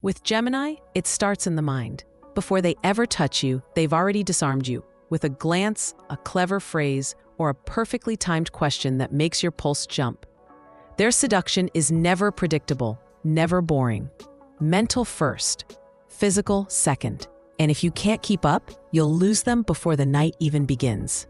With Gemini, it starts in the mind. Before they ever touch you, they've already disarmed you with a glance, a clever phrase, or a perfectly timed question that makes your pulse jump. Their seduction is never predictable, never boring. Mental first, physical second. And if you can't keep up, you'll lose them before the night even begins.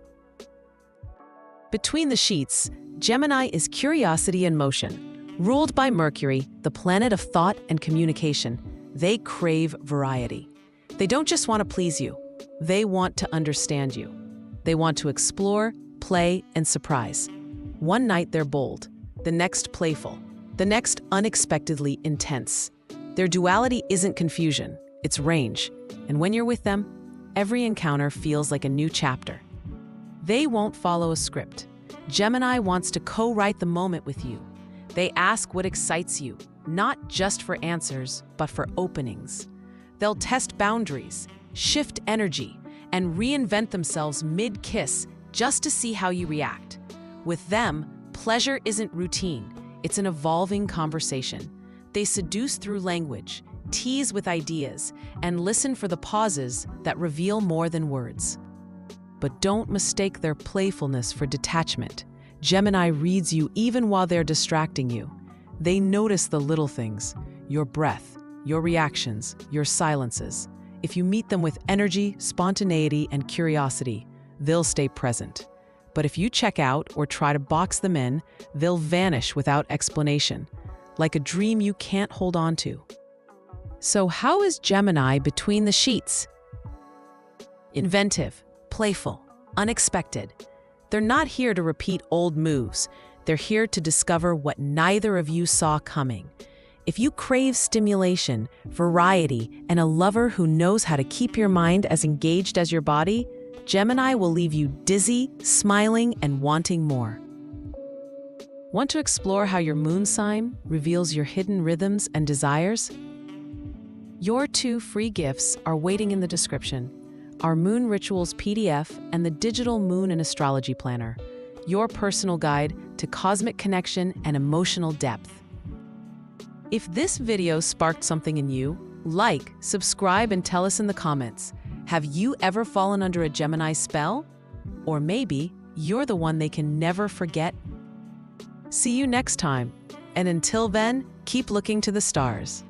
Between the sheets, Gemini is curiosity in motion. Ruled by Mercury, the planet of thought and communication, they crave variety. They don't just want to please you. They want to understand you. They want to explore, play, and surprise. One night they're bold, the next playful, the next unexpectedly intense. Their duality isn't confusion, it's range. And when you're with them, every encounter feels like a new chapter. They won't follow a script. Gemini wants to co-write the moment with you. They ask what excites you, not just for answers, but for openings. They'll test boundaries, shift energy, and reinvent themselves mid-kiss just to see how you react. With them, pleasure isn't routine, it's an evolving conversation. They seduce through language, tease with ideas, and listen for the pauses that reveal more than words. But don't mistake their playfulness for detachment. Gemini reads you even while they're distracting you. They notice the little things, your breath, your reactions, your silences. If you meet them with energy, spontaneity, and curiosity, they'll stay present. But if you check out or try to box them in, they'll vanish without explanation, like a dream you can't hold on to. So how is Gemini between the sheets? Inventive, playful, unexpected. They're not here to repeat old moves. They're here to discover what neither of you saw coming. If you crave stimulation, variety, and a lover who knows how to keep your mind as engaged as your body, Gemini will leave you dizzy, smiling, and wanting more. Want to explore how your moon sign reveals your hidden rhythms and desires? Your 2 free gifts are waiting in the description: our Moon Rituals PDF and the Digital Moon and Astrology Planner, your personal guide to cosmic connection and emotional depth. If this video sparked something in you, like, subscribe, and tell us in the comments. Have you ever fallen under a Gemini spell? Or maybe you're the one they can never forget? See you next time, and until then, keep looking to the stars.